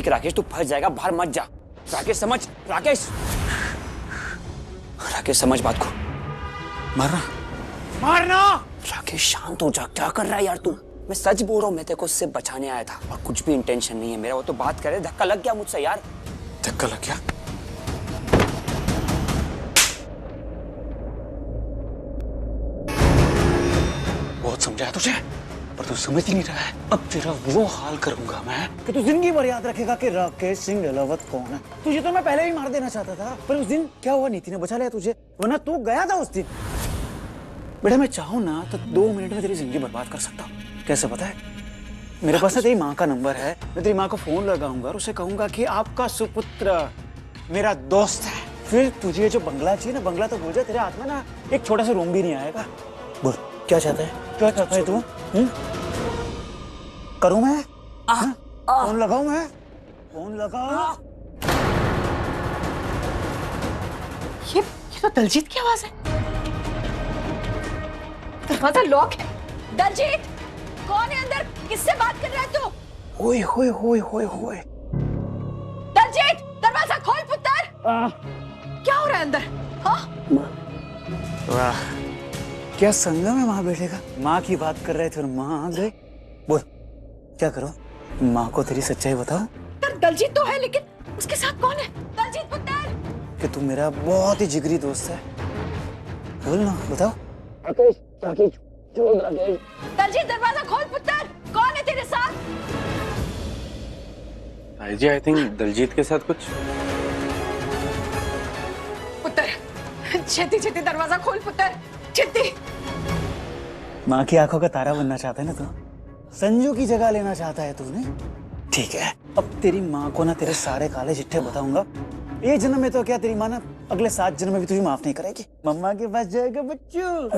देख राकेश, तू फंस जाएगा, बाहर मत जा। राकेश समझ, राकेश समझ बात को। मारना। राकेश शांत हो जा, क्या कर रहा है यार तू? मैं सच बोल रहा हूँ, मैं तेरे को उससे बचाने आया था और कुछ भी इंटेंशन नहीं है मेरा। वो तो बात करे, धक्का लग गया मुझसे यार। धक्का लग गया? बहुत समझाया तुझे, पर तू समझ ही नहीं रहा है। अब तेरा वो हाल करूंगा मैं कि तू जिंदगी भर याद रखेगा कि राकेश सिंह अहलावत कौन है। तुझे तो मैं पहले ही मार देना चाहता था, पर उस दिन क्या हुआ, नीति ने बचा लिया तुझे, वरना तू गया था उस दिन। बेटा मैं चाहूँ ना तो 2 मिनट में तेरी जिंदगी बर्बाद कर सकता हूँ। कैसे पता है? मेरे पास तेरी माँ का नंबर है, मैं तेरी माँ को फोन लगाऊंगा और उसे कहूंगा कि आपका सुपुत्र मेरा दोस्त है। फिर तुझे जो बंगला चाहिए ना, बंगला तो भूल जा, तेरे हाथ में ना एक छोटा सा रूम भी नहीं आएगा। बोल क्या चाहता है, क्या चाहता है तू? करूं मैं? फोन लगाऊं मैं? फोन लगाऊं? ये तो दलजीत की आवाज है। दरवाजा लॉक है। दलजीत कौन है अंदर? किससे बात कर रहा है तू? ओए होए होए होए होए। दलजीत दरवाजा खोल पुत्र। क्या हो रहा है अंदर? हाँ? वाह क्या संगम है माँ बेटे का। माँ की बात कर रहे थे और माँ आ गई। बोल क्या करो? माँ को तेरी सच्चाई बताओ। दलजीत तो है, लेकिन उसके साथ कौन है? दलजीत पुत्र कि तू मेरा बहुत ही जिगरी दोस्त है। बोल ना, बताओ। राकेश, राकेश, छोड़ राकेश। दलजीत दरवाजा खोल पुत्र, कौन है तेरे साथ? भाई जी, आई थिंक दलजीत के साथ कुछ। पुत्र छेती छेती दरवाजा खोल पुत्र, छेती। माँ की आंखों का तारा बनना चाहता है ना तू? संजू की जगह लेना चाहता है तूने? ठीक है, अब तेरी माँ को ना तेरे सारे काले चिट्ठे बताऊंगा। ये जन्म में तो क्या, तेरी माँ ना अगले 7 जन्म में भी तुझे माफ नहीं करेगी। मम्मा के पास जाएगा बच्चों।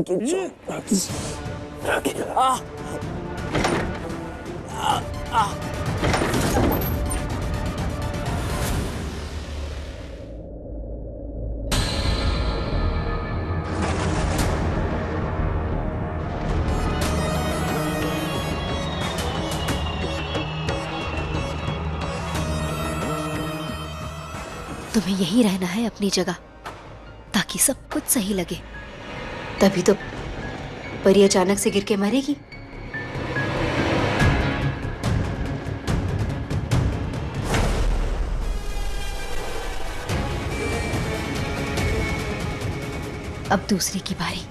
तुम्हें यही रहना है अपनी जगह, ताकि सब कुछ सही लगे। तभी तो परी अचानक से गिर के मरेगी। अब दूसरी की बारी।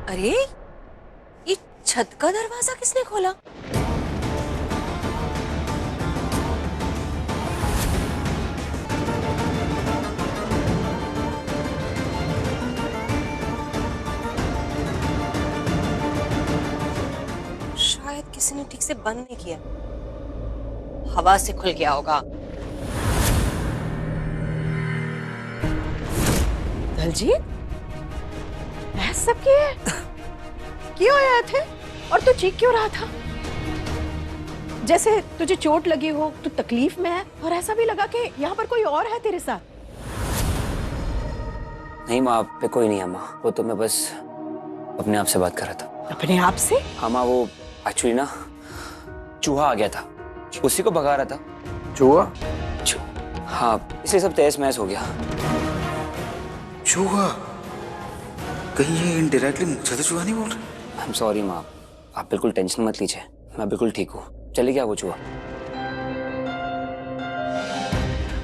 अरे ये छत का दरवाजा किसने खोला? शायद किसी ने ठीक से बंद नहीं किया, हवा से खुल गया होगा। दलजीत सब क्यों आया थे? और तू चीख क्यों रहा था? जैसे तुझे चोट लगी हो, तू तकलीफ में है, और ऐसा भी लगा कि यहाँ पर कोई और है तेरे साथ। नहीं माँ, पे कोई नहीं है माँ, वो तो मैं बस अपने आप से बात कर रहा था। अपने आप से? हाँ माँ, वो एक्चुअली ना चूहा आ गया था, उसी को भगा रहा था। चूहा? हाँ, इसलिए सब तहस महस हो गया। चूहा? कहीं ये इनडायरेक्टली मुझसे तो चूहा नहीं बोल रहा? आई एम सॉरी माँ, आप बिल्कुल टेंशन मत लीजिए, मैं बिल्कुल ठीक हूँ। चले गया वो चूहा।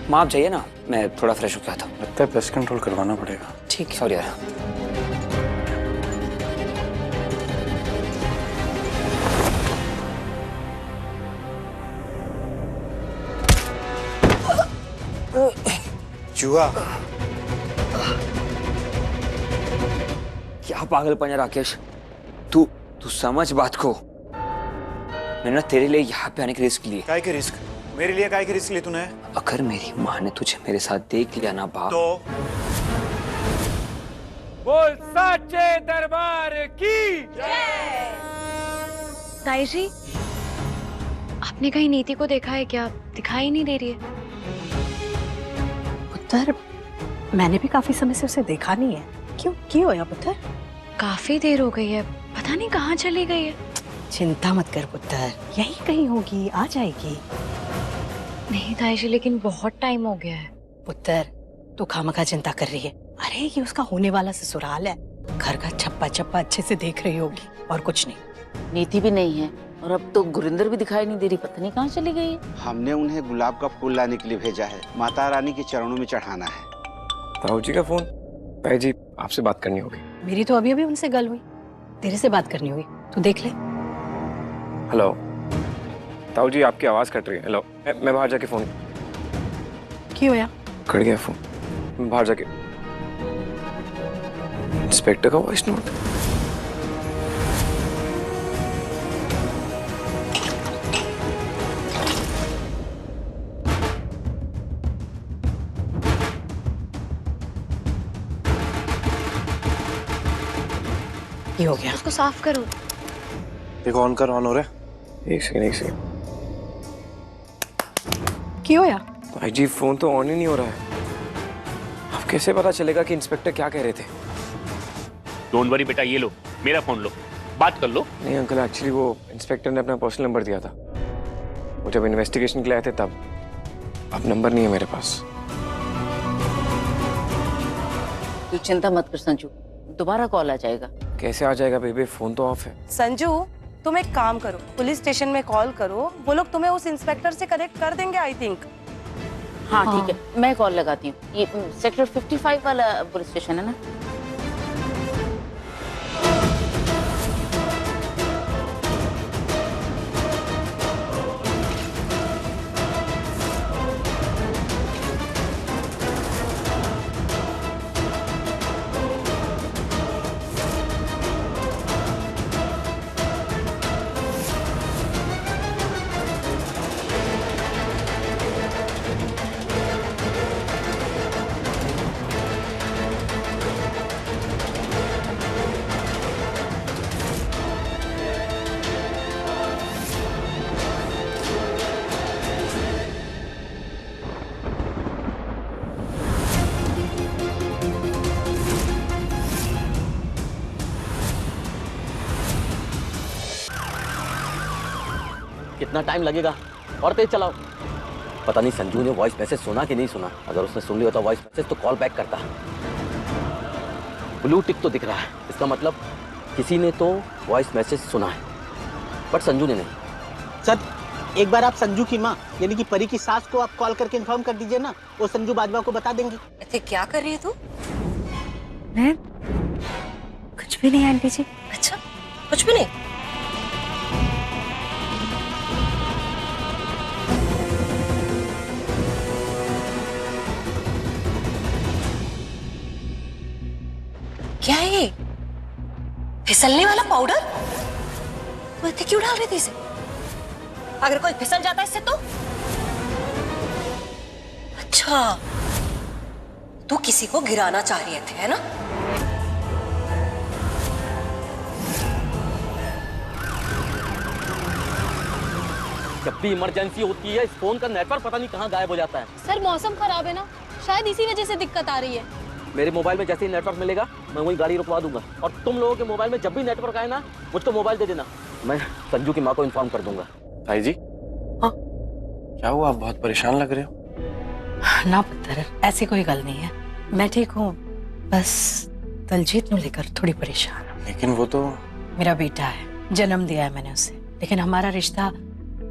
माँ आप जाइए ना, मैं थोड़ा फ्रेश हो गया था। लगता है पेस्ट कंट्रोल करवाना पड़ेगा। ठीक है, सॉरी यार। चूहा? क्या पागलपन है राकेश, तू समझ बात को। मैंने ना तेरे लिए यहाँ पे आने की रिस्क ली। काय के रिस्क? मेरे लिए काय के रिस्क ली तूने? अगर मेरी माँ ने तुझे मेरे साथ देख लिया ना बाप, तो बोल साचे दरबार की ताई जी, आपने कहीं नीति को देखा है क्या? दिखाई नहीं दे रही है। पुत्र मैंने भी काफी समय से उसे देखा नहीं है। क्यों, क्या हुआ पुत्र? काफी देर हो गई है, पता नहीं कहाँ चली गई है। चिंता मत कर पुत्र, यही कहीं होगी, आ जाएगी। नहीं ताई जी, लेकिन बहुत टाइम हो गया है। पुत्र, तू खामखा चिंता कर रही है। अरे ये उसका होने वाला ससुराल है, घर का छप्पा छप्पा अच्छे से देख रही होगी, और कुछ नहीं। नीति भी नहीं है और अब तो गुरिंदर भी दिखाई नहीं दे रही, पता नहीं कहाँ चली गई है। हमने उन्हें गुलाब का फूल लाने के लिए भेजा है, माता रानी के चरणों में चढ़ाना है। ताऊ जी का फोन। ताई जी आपसे बात करनी होगी। मेरी तो अभी अभी उनसे गल हुई, तेरे से बात करनी होगी, तू देख ले। हेलो ताऊ जी, आपकी आवाज कट रही है। हेलो, मैं बाहर जाके फोन। क्यों होया? कट गया फोन। मैं बाहर जाके। इंस्पेक्टर का वॉइस नोट। ये हो गया। उसको साफ करो। एक ऑन कर, ऑन हो रहा है। एक सेकंड। क्यों होया? भाई जी फोन तो ऑन ही नहीं हो रहा है। अब कैसे पता चलेगा कि इंस्पेक्टर क्या कह रहे थे? डोंट वरी बेटा, ये लो मेरा फोन लो, बात कर लो। नहीं अंकल, एक्चुअली वो इंस्पेक्टर ने अपना पर्सनल नंबर दिया था, वो जब इन्वेस्टिगेशन के लिए आए थे तब। अब नंबर नहीं है मेरे पास। तू चिंता मत कर संजू, दोबारा कॉल आ जाएगा। कैसे आ जाएगा बेबी, फोन तो ऑफ है। संजू, तुम एक काम करो, पुलिस स्टेशन में कॉल करो, वो लोग तुम्हें उस इंस्पेक्टर से कनेक्ट कर देंगे आई थिंक। हाँ ठीक है, मैं कॉल लगाती हूँ। ये सेक्टर 55 वाला पुलिस स्टेशन है ना? कितना टाइम लगेगा? और तेज चलाओ। पता नहीं संजू ने वॉइस मैसेज सुना कि नहीं सुना। अगर उसने सुन लिया होता वॉइस मैसेज तो कॉल बैक करता। ब्लू टिक तो दिख रहा है, इसका मतलब किसी ने तो वॉइस मैसेज सुना है, बट संजू ने नहीं। सर, एक बार आप संजू की माँ यानी कि परी की सास को आप कॉल करके इन्फॉर्म कर दीजिए ना, वो संजू बाजवा को बता देंगी। अच्छा, क्या कर रही है तू? मैं कुछ भी नहीं आंटी जी। अच्छा, कुछ भी नहीं? क्या है ये? फिसलने वाला पाउडर? तू इतने क्यों डाल रही थी इसे? अगर कोई फिसल जाता है इससे तो? अच्छा, तू किसी को गिराना चाह रही थी, है ना? जब भी इमरजेंसी होती है इस फोन का नेटवर्क पता नहीं कहाँ गायब हो जाता है। सर मौसम खराब है ना, शायद इसी वजह से दिक्कत आ रही है। मेरे मोबाइल में जैसे ही नेटवर्क मिलेगा मैं वही गाड़ी रुकवा दूंगा, और तुम लोगों के मोबाइल में जब भी नेटवर्क आए ना मुझको मोबाइल दे देना, मैं संजू की माँ को इन्फॉर्म कर दूंगा। ताई जी। हाँ? क्या हुआ, आप बहुत परेशान लग रहे हो? ना पुत्र, ऐसी कोई गल नहीं है, मैं ठीक हूँ, बस दलजीत को लेकर थोड़ी परेशान हूँ। लेकिन वो तो मेरा बेटा है, जन्म दिया है मैंने उसे, लेकिन हमारा रिश्ता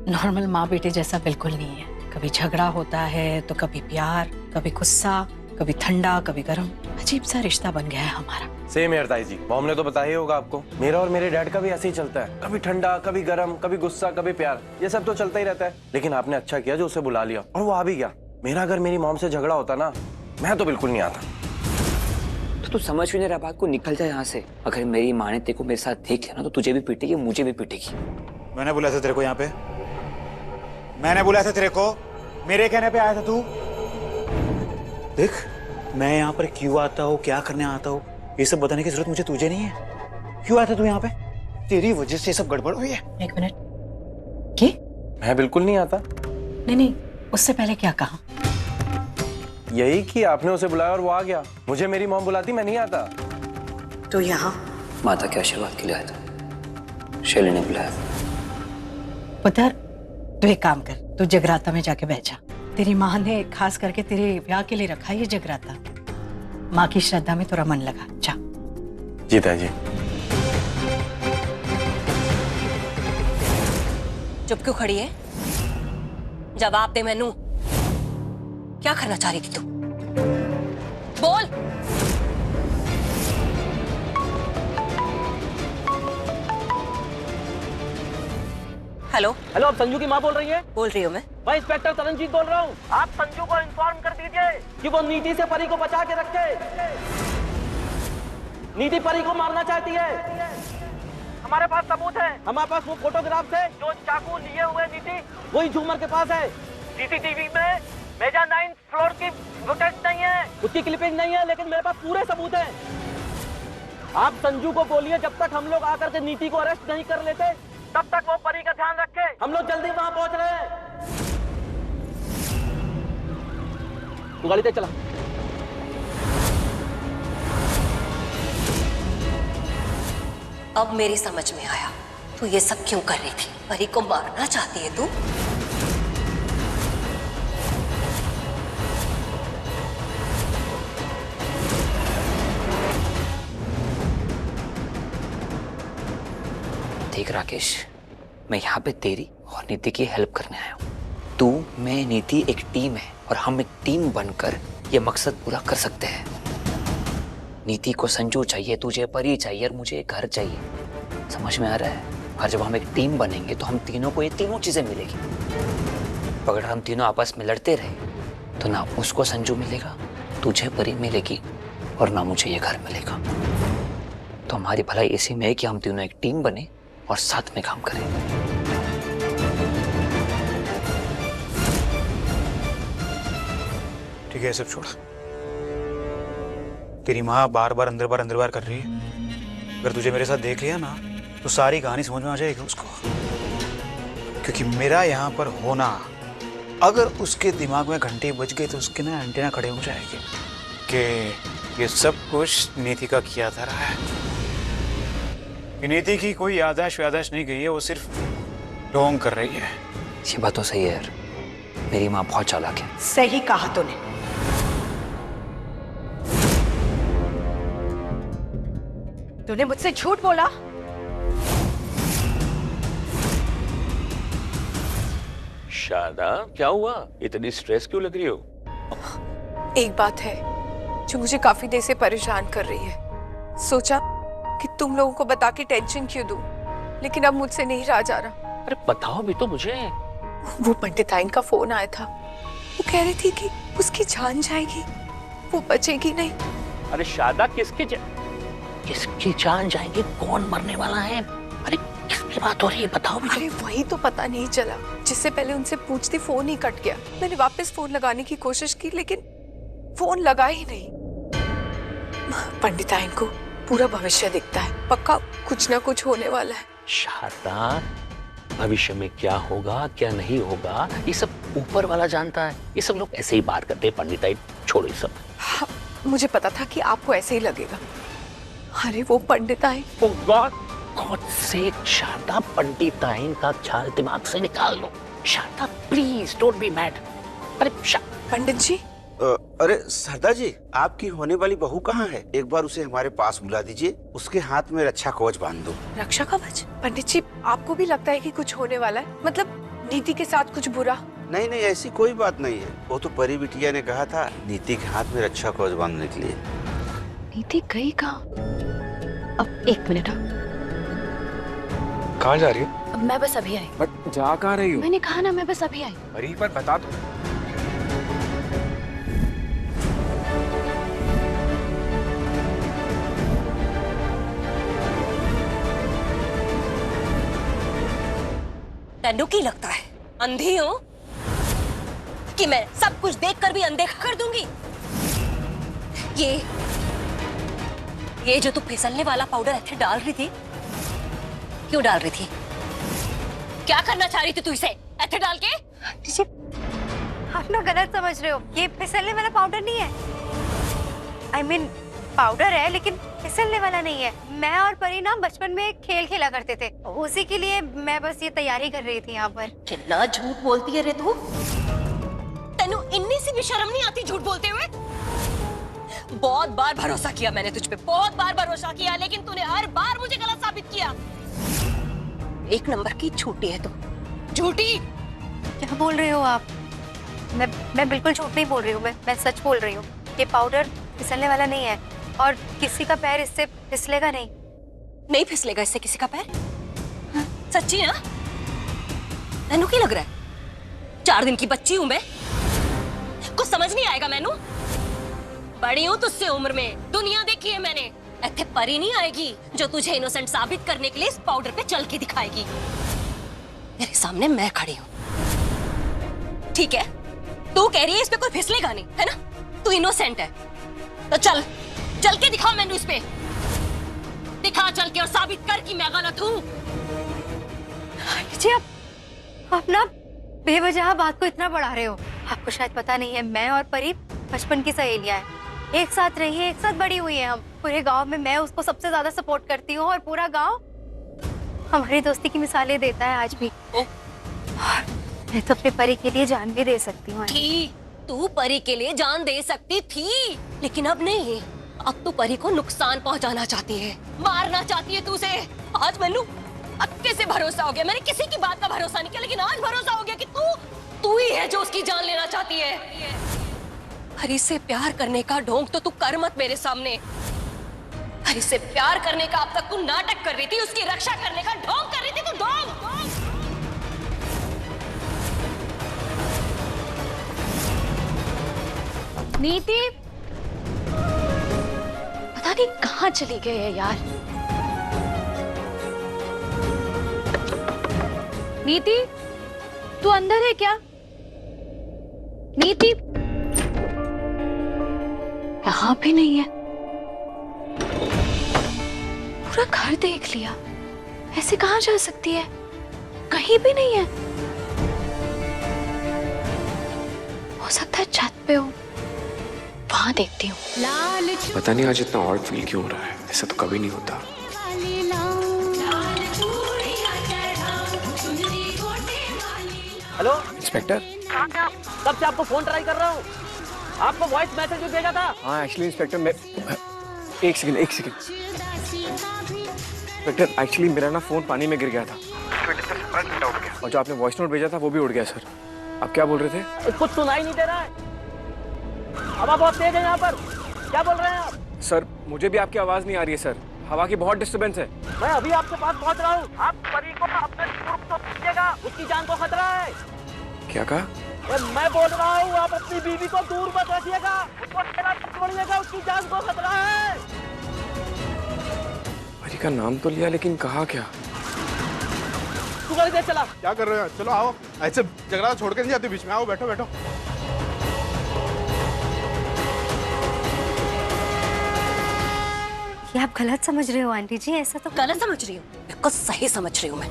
नॉर्मल माँ बेटे जैसा बिल्कुल नहीं है। कभी झगड़ा होता है तो कभी प्यार, कभी गुस्सा, कभी ठंडा, कभी गर्म, अजीब सा रिश्ता बन गया है हमारा। सेम यार ताई जी, मॉम ने तो बताया ही होगा आपको। मेरा और मेरे डैड का भी ऐसे ही चलता है, कभी ठंडा, कभी गर्म, कभी गुस्सा, कभी प्यार, ये सब तो चलता ही रहता है। लेकिन आपने अच्छा किया जो उसे बुला लिया, और वो आ भी गया। मेरा अगर मेरी मॉम से झगड़ा होता ना, मैं तो बिल्कुल नहीं आता। तो तू समझ भी नहीं रहा बात को, निकल जा यहाँ से। अगर मेरी माँ ने तेरे को मेरे साथ देख लिया ना तो तुझे भी पीटेगी, मुझे भी पीटेगी। मैंने बुलाया था तेरे को यहाँ पे, मैंने बुलाया था तेरे को, मेरे कहने पे आया था तू। देख, मैं यहाँ पर क्यों आता हूँ, क्या करने आता हूँ, ये सब बताने की जरूरत मुझे तुझे नहीं है। क्यों आया था तू यहाँ पे? तेरी वजह से सब गड़बड़ हुई है। एक मिनट, क्या? मैं बिल्कुल नहीं आता। नहीं, उससे पहले क्या कहा? यही कि आपने उसे बुलाया और वो आ गया। मुझे मेरी मॉम बुलाती, मैं नहीं आता। तो यहाँ माता के आशीर्वाद के लिए आया था, शैली ने बुलाया। पुत्र, तू एक काम कर, तू जगराता में जाके बैठ जा। तेरी माँ ने खास करके तेरे ब्याह के लिए रखा है ये जगराता। माँ की श्रद्धा में तेरा मन लगा, जा। जी ताई। चुप क्यों खड़ी है? जवाब दे मैनू, क्या करना चाह रही थी तू? बोल। हेलो हेलो, आप संजू की माँ बोल रही है? बोल रही हूँ मैं। मैं इंस्पेक्टर तरनजीत बोल रहा हूँ। आप संजू को इन्फॉर्म कर दीजिए कि वो नीति से परी को बचा के रखे। नीति परी को मारना चाहती है। हमारे पास सबूत है, हमारे पास वो फोटोग्राफ्स है जो चाकू लिए हुए नीति वही झूमर के पास है। सीसीटीवी में मेजर 9th फ्लोर की फुटेज नहीं है, उसकी क्लिपिंग नहीं है, लेकिन मेरे पास पूरे सबूत हैं। आप संजू को बोलिए जब तक हम लोग आकर के नीति को अरेस्ट नहीं कर लेते तब तक वो परी का ध्यान रखे। हम लोग जल्दी वहां पहुंच रहे हैं। तू गाड़ी तेज चला। अब मेरी समझ में आया तू ये सब क्यों कर रही थी। परी को मारना चाहती है तू? देख राकेश, मैं यहाँ पे तेरी और नीति की हेल्प करने आया हूँ। तू, मैं, नीति एक टीम है और हम एक टीम बनकर ये मकसद पूरा कर सकते हैं। नीति को संजू चाहिए, तुझे परी चाहिए और मुझे घर चाहिए। समझ में आ रहा है? और जब हम एक टीम बनेंगे तो हम तीनों को ये तीनों चीजें मिलेगी। अगर हम तीनों आपस में लड़ते रहे तो ना उसको संजू मिलेगा, तुझे परी मिलेगी और ना मुझे ये घर मिलेगा। तो हमारी भलाई इसी में है कि हम तीनों एक टीम बने और साथ में काम करें। ठीक है, सब छोड़। तेरी माँ बार बार अंदर बार कर रही है। अगर तुझे मेरे साथ देख लिया ना तो सारी कहानी समझ में आ जाएगी उसको। क्योंकि मेरा यहाँ पर होना, अगर उसके दिमाग में घंटी बज गई तो उसके ना एंटेना खड़े हो जाएंगे कि ये सब कुछ नीति का किया था रहा है। नीति की कोई याददाश्त नहीं गई है, वो सिर्फ ढोंग कर रही है। ये बात तो सही है यार, मेरी माँ बहुत चालाक है। सही कहा तूने। तूने मुझसे झूठ बोला। शारदा, क्या हुआ? इतनी स्ट्रेस क्यों लग रही हो? एक बात है जो मुझे काफी देर से परेशान कर रही है। सोचा कि तुम लोगों को बता के टेंशन क्यों दूं, लेकिन अब मुझसे नहीं रहा जा रहा। अरे बताओ भी तो मुझे। वो पंडिताइन का फोन आया था। वो कह रही थी कि उसकी जान जाएगी, वो बचेगी नहीं। अरे शारदा, किसकी जान जाएगी? कौन मरने वाला है? अरे किसकी बात हो रही है, बताओ भी। अरे वही तो पता नहीं चला। जिससे पहले उनसे पूछती फोन ही कट गया। मैंने वापस फोन लगाने की कोशिश की लेकिन फोन लगा ही नहीं। पंडिताइन को पूरा भविष्य दिखता है, पक्का कुछ ना कुछ होने वाला है। शारदा, भविष्य में क्या होगा क्या नहीं होगा ये सब ऊपर वाला जानता है। ये सब लोग ऐसे ही बात करते हैं। पंडिताइन छोड़ो ये सब। हाँ, मुझे पता था कि आपको ऐसे ही लगेगा। अरे वो पंडिताइन। Oh God, God sake, Sharda, पंडिताइन का ख्याल दिमाग से निकाल लो। Sharda please don't be mad. अरे पंडित जी। अरे सरदार जी, आपकी होने वाली बहू कहाँ है? एक बार उसे हमारे पास बुला दीजिए, उसके हाथ में रक्षा कवच बांध दो। रक्षा कवच? पंडित जी, आपको भी लगता है कि कुछ होने वाला है? मतलब नीति के साथ कुछ बुरा? नहीं नहीं, ऐसी कोई बात नहीं है। वो तो परी बिटिया ने कहा था नीति के हाथ में रक्षा कवच बांधने के लिए। नीति गई कहाँ? अब एक मिनट। कहाँ जा रही हो? मैं बस अभी आई। बट जा कहाँ रही हो? मैंने कहा ना, मैं बस अभी आई। अरे पर बता दो। तेनू की लगता है अंधी हूं कि मैं सब कुछ देखकर भी अनदेखा कर दूंगी? ये जो तू फिसलने वाला पाउडर ऐसे डाल रही थी, क्यों डाल रही थी? क्या करना चाह रही थी तू इसे ऐसे डाल के? आप लोग गलत समझ रहे हो। ये फिसलने वाला पाउडर नहीं है। I mean, पाउडर है लेकिन फिसलने वाला नहीं है। मैं और परी ना बचपन में एक खेल खेला करते थे, उसी के लिए मैं बस ये तैयारी कर रही थी यहाँ पर। कितना झूठ बोलती है रे तू। तेनू इन्नी सी भी शर्म नहीं आती झूठ बोलते हुए। बहुत बार भरोसा किया मैंने तुझ पे, बहुत बार भरोसा किया, लेकिन तूने हर बार मुझे गलत साबित किया। एक नंबर की झूठी है तू, झूठी। क्या बोल रहे हो आप? मैं बिल्कुल झूठ नहीं बोल रही हूँ, मैं सच बोल रही हूँ। ये पाउडर फिसलने वाला नहीं है और किसी का पैर इससे फिसलेगा नहीं। नहीं फिसलेगा इससे किसी का पैर? सच्ची ना? मैनू क्या लग रहा है 4 दिन की बच्ची हूं मैं, कुछ समझ नहीं आएगा मैनू। बड़ी हूं तुझसे उम्र में, दुनिया देखी है मैंने। ऐसे परी नहीं आएगी जो तुझे इनोसेंट साबित करने के लिए इस पाउडर पे चल के दिखाएगी। मेरे सामने मैं खड़ी हूं, ठीक है? तू कह रही है इस पे कोई फिसलेगा नहीं, है ना? तू इनोसेंट है तो चल के दिखा मैनू इस पे, दिखा चल के और साबित कर कि मैं गलत हूं। जी आप ना बेवजह बात को इतना बढ़ा रहे हो। आपको शायद पता नहीं है, मैं और परी बचपन की सहेलियां हैं, एक साथ रही है, एक साथ बड़ी हुई है हम। पूरे गांव में मैं उसको सबसे ज्यादा सपोर्ट करती हूँ और पूरा गांव हमारी दोस्ती की मिसालें देता है आज भी। मैं तो अपनी परी के लिए जान भी दे सकती हूँ। तू परी के लिए जान दे सकती थी, लेकिन अब नहीं। अब तू परी को नुकसान पहुंचाना चाहती है, मारना चाहती है तू उसे। आज मैनू अक्के से भरोसा हो गया, मैंने किसी की बात का भरोसा नहीं किया, लेकिन आज भरोसा हो गया कि तू ही है जो उसकी जान लेना चाहती है। परी से प्यार करने का ढोंग तो तू कर मत मेरे सामने। परी से प्यार करने का अब तक तू नाटक कर रही थी, उसकी रक्षा करने का ढोंग कर रही थी तू, ढोंग। नीति पता नहीं कहाँ चली गई है यार। नीति तू अंदर है क्या? नीति यहाँ भी नहीं है। पूरा घर देख लिया, ऐसे कहाँ जा सकती है? कहीं भी नहीं है। हो सकता है छत पे हो, वहां देखती हूँ। पता नहीं आज इतना ऑड फील क्यों हो रहा है, ऐसा तो कभी नहीं होता। हेलो इंस्पेक्टर, कब से आपको फोन ट्राई कर रहा हूँ, आपको वॉइस मैसेज भी भेजा था। हाँ एक्चुअली इंस्पेक्टर मैं एक सेकंड इंस्पेक्टर, एक्चुअली मेरा ना फोन पानी में गिर गया था और जो आपने वॉइस नोट भेजा था वो भी उड़ गया। सर आप क्या बोल रहे थे? कुछ सुनाई नहीं दे रहा है, हवा बहुत तेज है यहाँ पर। क्या बोल रहे हैं आप? सर मुझे भी आपकी आवाज नहीं आ रही है सर, हवा की बहुत डिस्टर्बेंस है। मैं अभी आपके पास पहुँच रहा हूँ। आप परी को अपने ग्रुप तो दीजिएगा, उसकी जान को खतरा है। क्या कहा? मैं बोल रहा हूँ आप अपनी बीवी को दूर मत रखिएगा, उसको छोड़िएगा, उसकी जान को खतरा है। परी का नाम तो लिया लेकिन कहा क्या? तू गाड़ी दे चला। क्या कर रहे हो? चलो आओ, ऐसे झगड़ा छोड़ के नहीं जाते बीच में। आओ बैठो बैठो। ये आप गलत समझ रहे हो आंटी जी, ऐसा तो गलत समझ रही हूँ, बिल्कुल सही समझ रही हूँ मैं।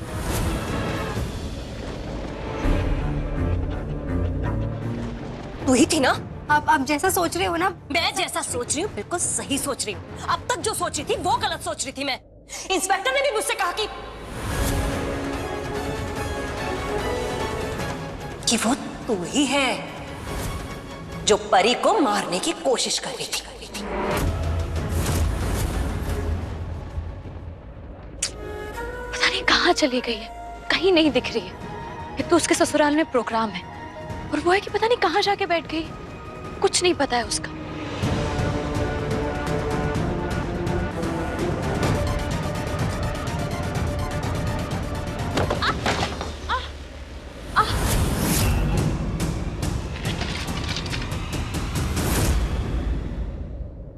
तू ही थी ना? आप जैसा सोच रहे हो ना, मैं जैसा सोच रही हूँ बिल्कुल सही सोच रही हूँ। अब तक जो सोच रही थी वो गलत सोच रही थी मैं। इंस्पेक्टर ने भी मुझसे कहा कि वो तू ही है जो परी को मारने की कोशिश कर रही थी। पता नहीं कहाँ चली गई है, कहीं नहीं दिख रही है। एक तो उसके ससुराल में प्रोग्राम है और वो है कि पता नहीं कहाँ जाके बैठ गई, कुछ नहीं पता है उसका।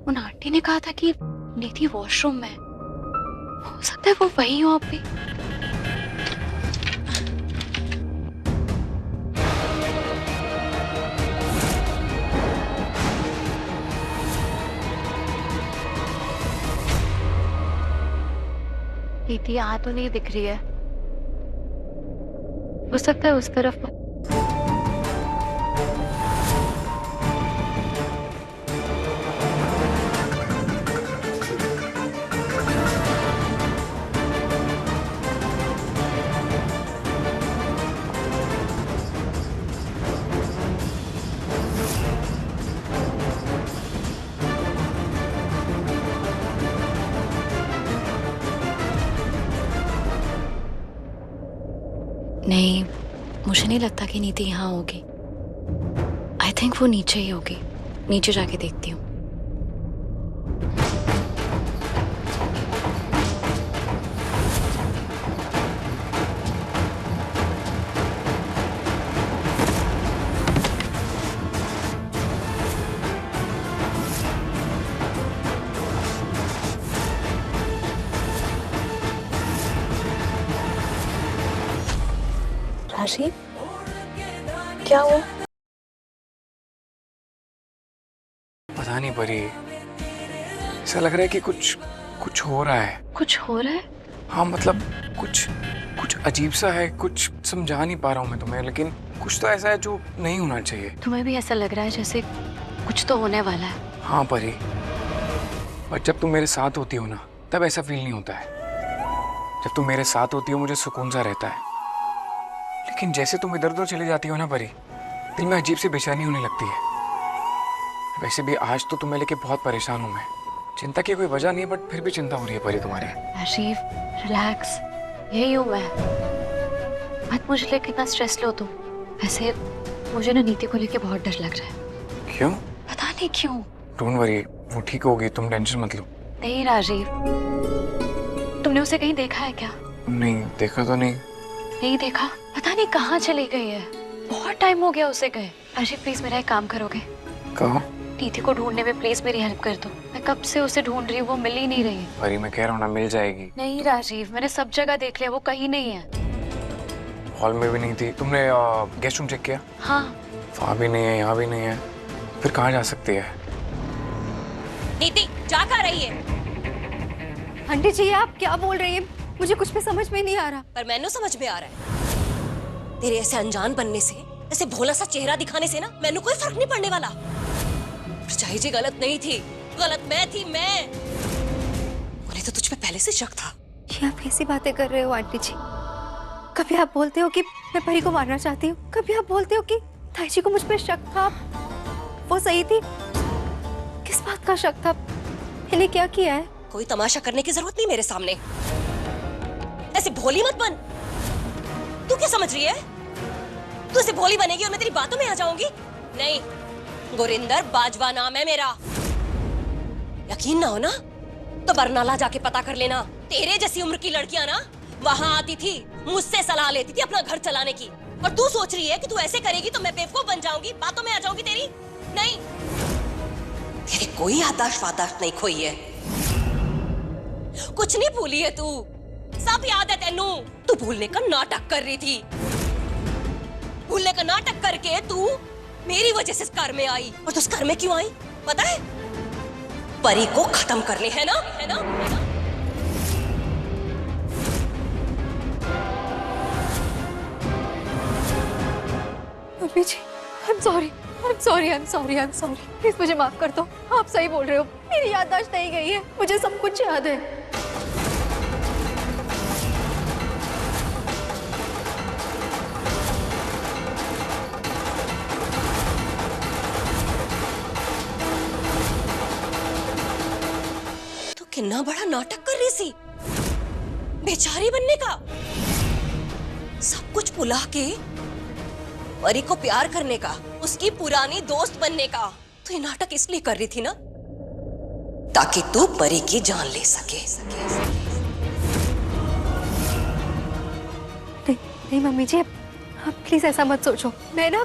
उन आंटी ने कहा था कि नीति वॉशरूम में है, हो सकता है वो वही हो अब भी। नीति यहाँ तो नहीं दिख रही है, हो सकता है उस तरफ। नहीं, मुझे नहीं लगता कि नीति यहाँ होगी। आई थिंक वो नीचे ही होगी। नीचे जाके देखती हूँ। राशि, क्या हुआ? पता नहीं परी, ऐसा लग रहा है कि कुछ कुछ हो रहा है। कुछ हो रहा है? हाँ मतलब कुछ कुछ अजीब सा है, कुछ समझा नहीं पा रहा हूँ मैं तुम्हें, लेकिन कुछ तो ऐसा है जो नहीं होना चाहिए। तुम्हें भी ऐसा लग रहा है जैसे कुछ तो होने वाला है? हाँ परी, पर जब तुम मेरे साथ होती हो ना तब ऐसा फील नहीं होता है। जब तुम मेरे साथ होती हो मुझे सुकून सा रहता है, लेकिन जैसे तुम इधर उधर चली जाती हो ना परी, दिल में अजीब सी बेचैनी होने लगती है। वैसे भी आज तो तुम्हें लेके बहुत परेशान हूँ मैं। चिंता की कोई वजह नहीं है, बट फिर भी चिंता हो रही है परी तुम्हारी। राजीव, रिलैक्स, यही हूँ मैं। मत मुझे लेके इतना स्ट्रेस लो तुम। वैसे मुझे ना नीति को लेके बहुत डर लग रहा है। क्यों? पता नहीं क्यों। डोंट वरी, वो ठीक होगी, तुम टेंशन मत लो। नहीं राजीव, तुमने उसे कहीं देखा है क्या? नहीं देखा तो नहीं। नहीं देखा? पता नहीं कहाँ चली गई है। बहुत टाइम हो गया उसे गए। राजीव प्लीज मेरा एक काम करोगे? कहो। नीति को ढूंढने में प्लीज मेरी हेल्प कर दो। मैं कब से उसे ढूंढ रही हूँ, वो मिल ही नहीं रही है। परी मैं कह रहा हूँ ना, मिल जाएगी। नहीं राजीव, मैंने सब जगह देख लिया, वो कहीं नहीं है। हॉल में भी नहीं थी। तुमने गेस्ट रूम चेक किया? हाँ। वहाँ भी नहीं है, यहाँ भी नहीं है, फिर कहाँ जा सकती है? नीति जा कहाँ रही है? आंटी जी आप क्या बोल रही हैं? मुझे कुछ भी समझ में नहीं आ रहा। पर मैनू समझ में आ रहा है। तेरे ऐसे अनजान बनने से, ऐसे भोला सा चेहरा दिखाने से ना मैनू कोई फर्क नहीं पड़ने वाला। परछाई जी गलत नहीं थी, गलत मैं थी। मैं उन्हें तो तुझ पे पहले से शक था। ये आप कैसी बातें कर रहे हो आंटी जी? कभी आप बोलते हो कि मैं परी को मारना चाहती हूँ, कभी आप बोलते हो कि ताई जी को मुझ पे शक था। वो सही थी? किस बात का शक था? मैंने क्या किया है? कोई तमाशा करने की जरूरत नहीं मेरे सामने। ऐसे भोली मत बन। तू क्या समझ रही है? तू ऐसे भोली बनेगी और मैं तेरी बातों में आ जाऊंगी? नहीं, गुरिंदर बाजवा नाम है मेरा। यकीन ना हो ना तो बरनाला जाके पता कर लेना। तेरे जैसी उम्र की लड़कियां ना वहां आती थी, मुझसे सलाह लेती थी अपना घर चलाने की। और तू सोच रही है कि तू ऐसे करेगी तो मैं बेवकूफ बन जाऊंगी, बातों में आ जाऊंगी तेरी? नहीं, तेरी कोई याददाश्त वादाश्त नहीं खोई है। कुछ नहीं भूली है तू, सब याद है तेनू। तू भूलने का नाटक कर रही थी। भूलने का नाटक करके तू मेरी वजह से इस घर में आई। और तू इस घर में क्यों आई पता है? परी को खत्म करने, है ना? है ना? है ना? Mummy ji, I'm sorry, I'm sorry, I'm sorry, I'm sorry। Please मुझे माफ कर दो। आप सही बोल रहे हो, मेरी याददाश्त नहीं गई है, मुझे सब कुछ याद है। तो कितना बड़ा नाटक कर रही सी, बेचारी बनने का। सब कुछ भुला के परी को प्यार करने का, उसकी पुरानी दोस्त बनने का। तो ये नाटक इसलिए कर रही थी ना ताकि तू परी की जान ले सके। नहीं मम्मी जी, आप प्लीज ऐसा मत सोचो। मैं ना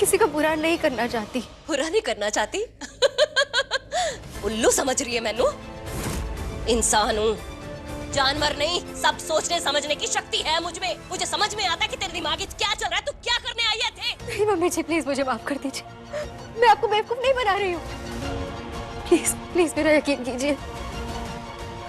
किसी का बुरा नहीं करना चाहती। बुरा नहीं करना चाहती? उल्लू समझ रही है मैनू? इंसान हूँ, जानवर नहीं। सब सोचने समझने की शक्ति है मुझ में। मुझे समझ में आता है कि तेरे दिमाग में क्या चल रहा है। तू क्या करने आई है थे? नहीं मम्मी जी, प्लीज मुझे माफ कर दीजिए। मैं आपको बेवकूफ नहीं बना रही हूँ। प्लीज प्लीज मेरा यकीन कीजिए।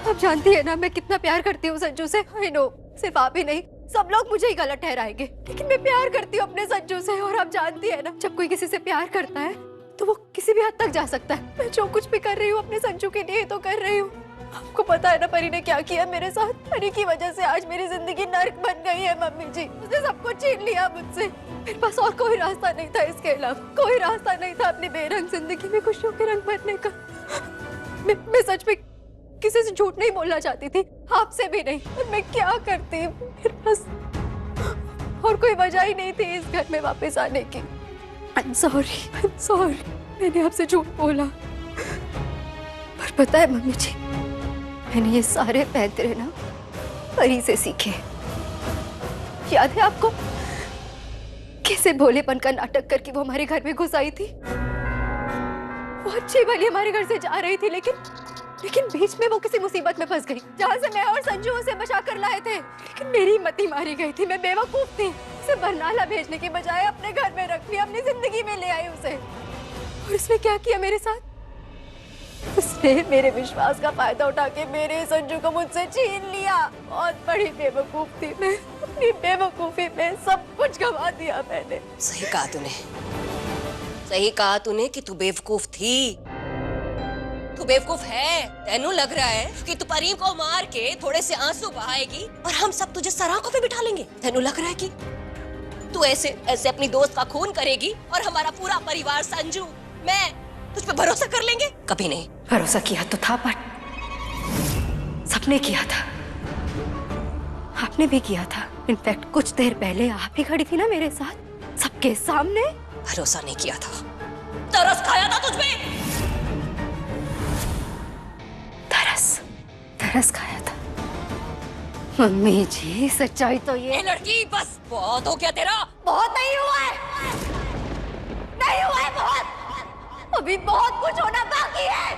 आप जानती है ना मैं कितना प्यार करती हूँ संजू से। आई नो, सिर्फ आप ही नहीं, सब लोग मुझे ही गलत ठहराएंगे, लेकिन मैं प्यार करती हूँ अपने संजू से। और आप जानती है ना, जब कोई किसी से प्यार करता है तो वो किसी भी हद तक जा सकता है। मैं जो कुछ भी कर रही हूँ अपने संजू के लिए तो कर रही हूँ। आपको पता है ना परी ने क्या किया मेरे साथ? परी की वजह से आज मेरी जिंदगी नर्क बन गई है मम्मी जी। उसने सब कुछ छीन लिया मुझसे। मेरे पास और कोई रास्ता नहीं था इसके अलावा। कोई रास्ता नहीं था अपनी बेरंग जिंदगी में खुशियों के रंग भरने का। मैं सच में किसी से झूठ नहीं बोलना चाहती थी, आपसे भी नहीं। और मैं क्या करती? मेरे पास और कोई वजह ही नहीं थी इस घर में वापस आने की। I'm sorry, मैंने आपसे झूठ बोला। पर पता है मम्मी जी, मैंने ये सारे पैंतरे ना परी से सीखे। याद है आपको कैसे भोलेपन का नाटक करके वो हमारे घर में घुस आई थी? वो अच्छी भली हमारे घर से जा रही थी, लेकिन बीच में वो किसी मुसीबत में फंस गई, जहाँ से मैं और संजू उसे बचा कर लाए थे। लेकिन मेरी मती मारी गई थी, मैं बेवकूफ थी। उसे बरनाला भेजने के बजाय अपने घर में रख लिया, अपनी जिंदगी में ले आई उसे। और उसने क्या किया मेरे साथ? उसने मेरे विश्वास का फायदा उठा के मेरे संजू को मुझसे छीन लिया। बहुत बड़ी बेवकूफ थी मैं, अपनी बेवकूफी में सब कुछ गंवा दिया मैंने। सही कहा तूने कि तू बेवकूफ थी। तू बेवकूफ है। तेनू लग रहा है कि तू परी को मार के थोड़े से आंसू बहाएगी और हम सब तुझे सराखों पे बिठा लेंगे। तेनू लग रहा है कि तू ऐसे अपनी दोस्त का खून करेगी और हमारा पूरा परिवार, संजू, मैं तुझ पे भरोसा कर लेंगे? कभी नहीं। भरोसा किया तो था, बट सबने किया था, आपने भी किया था। इनफैक्ट कुछ देर पहले आप ही खड़ी थी ना मेरे साथ, सबके सामने। भरोसा नहीं किया था, तरस खाया था तुझ पे। तरस खाया था। मम्मी जी सच्चाई तो ये लड़की, बस बहुत हो गया तेरा। बहुत नहीं हुआ है, नहीं हुआ है बहुत, अभी बहुत कुछ होना बाकी है।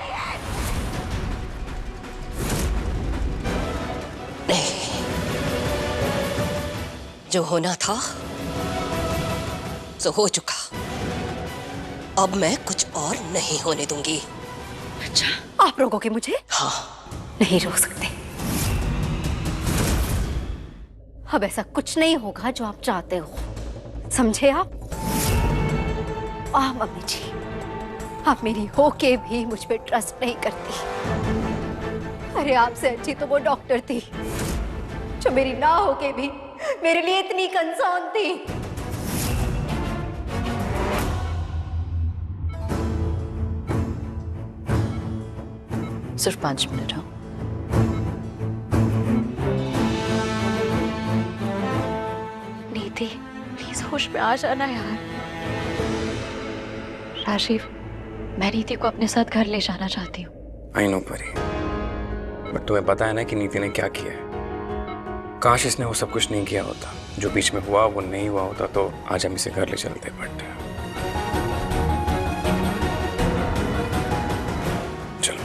नहीं, जो होना था सो हो चुका। अब मैं कुछ और नहीं होने दूंगी। अच्छा, आप रोकोगे मुझे? हाँ। नहीं रोक सकते। अब ऐसा कुछ नहीं होगा जो आप चाहते हो, समझे आप? मम्मी जी, आप मेरी होके भी मुझ पे ट्रस्ट नहीं करती। अरे आपसे अच्छी तो वो डॉक्टर थी जो मेरी ना होके भी मेरे लिए इतनी कंसर्न थी। सिर्फ 5 मिनट। हाँ, नीति प्लीज होश में आ जाना यार। राजीव, मैं नीति को अपने साथ घर ले जाना चाहती हूँ। आई नो परी, बट तुम्हें पता है ना कि नीति ने क्या किया है। काश इसने वो सब कुछ नहीं किया होता, जो बीच में हुआ वो नहीं हुआ होता तो आज हम इसे घर ले चलते। बट चलो।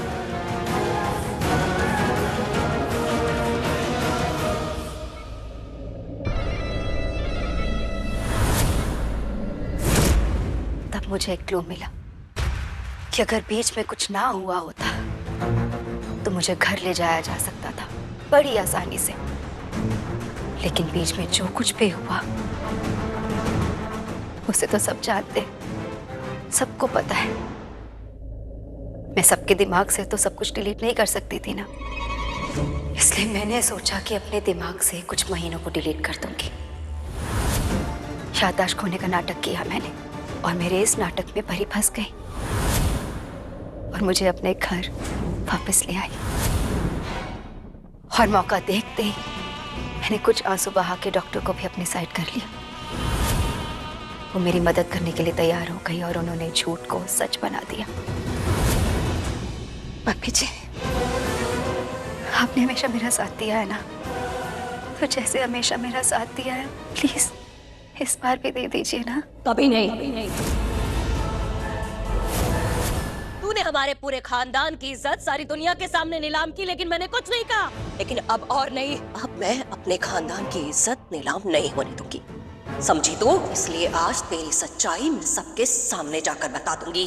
तब मुझे एक क्लू मिला कि अगर बीच में कुछ ना हुआ होता तो मुझे घर ले जाया जा सकता था बड़ी आसानी से। लेकिन बीच में जो कुछ भी हुआ उसे तो सब जानते, सबको पता है। मैं सबके दिमाग से तो सब कुछ डिलीट नहीं कर सकती थी ना, इसलिए मैंने सोचा कि अपने दिमाग से कुछ महीनों को डिलीट कर दूंगी। याददाश्त खोने का नाटक किया मैंने और मेरे इस नाटक में परी फंस गई और मुझे अपने घर वापस ले आई। और मौका देखते ही मैंने कुछ आंसू बहा के डॉक्टर को भी अपनी साइड कर लिया। वो मेरी मदद करने के लिए तैयार हो गई और उन्होंने झूठ को सच बना दिया। मम्मी जी, आपने हमेशा मेरा साथ दिया है ना, तो जैसे हमेशा मेरा साथ दिया है प्लीज इस बार भी दे दीजिए ना। कभी नहीं। तूने हमारे पूरे खानदान की इज्जत सारी दुनिया के सामने नीलाम की, लेकिन मैंने कुछ नहीं कहा। लेकिन अब और नहीं, अब मैं अपने खानदान की इज्जत नीलाम नहीं होने दूंगी, समझी तू? इसलिए आज तेरी सच्चाई मैं सबके सामने जाकर बता दूंगी।